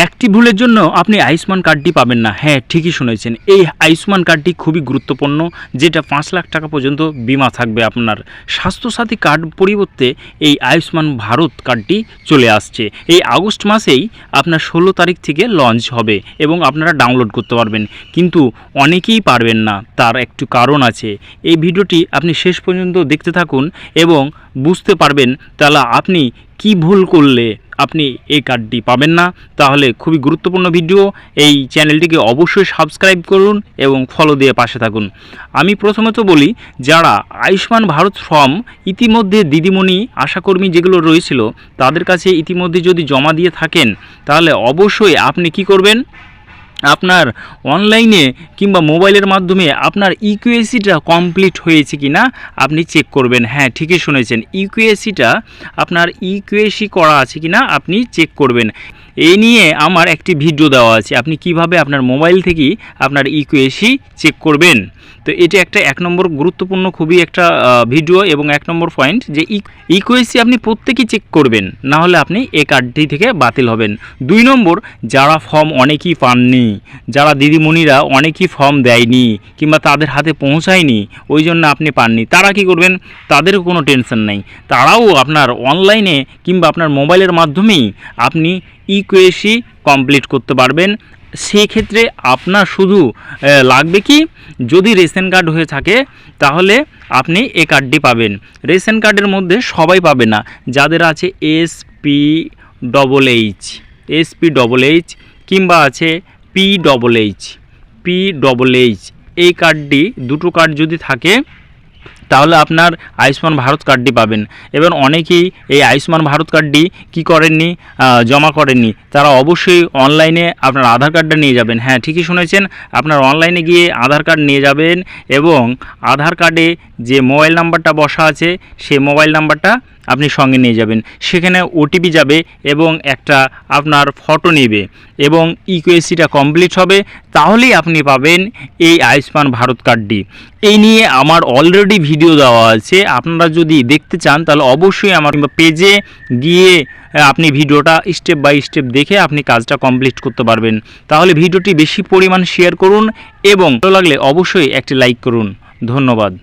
একটি ভুলের জন্য আপনি আয়ুষ্মান কার্ডটি পাবেন না। হ্যাঁ, ঠিকই শুনেছেন। এই আয়ুষ্মান কার্ডটি খুবই গুরুত্বপূর্ণ, যেটা 5 লাখ টাকা পর্যন্ত বিমা থাকবে আপনার। স্বাস্থ্যসাথী কার্ড পরিবর্তে এই আয়ুষ্মান ভারত কার্ডটি চলে আসছে। এই আগস্ট মাসেই আপনার 16 তারিখ থেকে লঞ্চ হবে এবং আপনারা ডাউনলোড করতে পারবেন, কিন্তু অনেকেই পারবেন না। তার একটু কারণ আছে। এই ভিডিওটি আপনি শেষ পর্যন্ত দেখতে থাকুন এবং বুঝতে পারবেন তাহলে আপনি কি ভুল করলে আপনি এই কার্ডটি পাবেন না। তাহলে খুবই গুরুত্বপূর্ণ ভিডিও, এই চ্যানেলটিকে অবশ্যই সাবস্ক্রাইব করুন এবং ফলো দিয়ে পাশে থাকুন। আমি প্রথমত বলি, যারা আয়ুষ্মান ভারত ফর্ম ইতিমধ্যে দিদিমণি আশাকর্মী যেগুলো রয়েছিল তাদের কাছে ইতিমধ্যে যদি জমা দিয়ে থাকেন, তাহলে অবশ্যই আপনি কি করবেন, আপনার অনলাইনে কিংবা মোবাইলের মাধ্যমে আপনার ইকিউএসিটা কমপ্লিট হয়েছে কি না আপনি চেক করবেন। হ্যাঁ, ঠিকই শুনেছেন, ইকিউএসিটা আপনার ইকিউএসি করা আছে কি না আপনি চেক করবেন। এই নিয়ে আমার একটি ভিডিও দেওয়া আছে, আপনি কিভাবে আপনার মোবাইল থেকেই আপনার ইকিউএসি চেক করবেন। তো এটা একটা 1 নম্বর গুরুত্বপূর্ণ খুবই একটা ভিডিও এবং 1 নম্বর পয়েন্ট যে ইকিউএসি আপনি প্রত্যেকেই চেক করবেন, না হলে আপনি এই কার্ডটি থেকে বাতিল হবেন। 2 নম্বর, যারা ফর্ম অনেকেই পাননি, যারা দিদিমণিরা অনেকেই ফর্ম দেয়নি কিংবা তাদের হাতে পৌঁছায়নি, ওই জন্য আপনি পাননি, তারা কি করবেন, তাদেরও কোনো টেনশন নেই। তারাও আপনার অনলাইনে কিংবা আপনার মোবাইলের মাধ্যমেই আপনি ইকিউএসি কমপ্লিট করতে পারবেন। সেক্ষেত্রে আপনার শুধু লাগবে কি, যদি রেশন কার্ড হয়ে থাকে তাহলে আপনি এই কার্ডটি পাবেন। রেশন কার্ডের মধ্যে সবাই পাবে না, যাদের আছে SPHH কিংবা আছে PHH এই কার্ডটি, দুটো কার্ড যদি থাকে তাহলে আপনার আয়ুষ্মান ভারত কার্ডটি পাবেন। এবার অনেকেই এই আয়ুষ্মান ভারত কার্ডটি কি করেননি, জমা করেননি, তারা অবশ্যই অনলাইনে আপনার আধার কার্ডটা নিয়ে যাবেন। হ্যাঁ, ঠিকই শুনেছেন, আপনার অনলাইনে গিয়ে আধার কার্ড নিয়ে যাবেন এবং আধার কার্ডে যে মোবাইল নাম্বারটা বসা আছে সেই মোবাইল নাম্বারটা আপনি সঙ্গে নিয়ে যাবেন। সেখানে ওটিপি যাবে এবং একটা আপনার ফটো নেবে এবং ইকিউএসিটা কমপ্লিট হবে, তাহলেই আপনি পাবেন এই আয়ুষ্মান ভারত কার্ডটি। এই নিয়ে আমার অলরেডি ভিডিও দেওয়া আছে, আপনারা যদি দেখতে চান তাহলে অবশ্যই আমার পেজে গিয়ে আপনি ভিডিওটা স্টেপ বাই স্টেপ দেখে আপনি কাজটা কমপ্লিট করতে পারবেন। তাহলে ভিডিওটি বেশি পরিমাণ শেয়ার করুন এবং ভালো লাগলে অবশ্যই একটি লাইক করুন। ধন্যবাদ।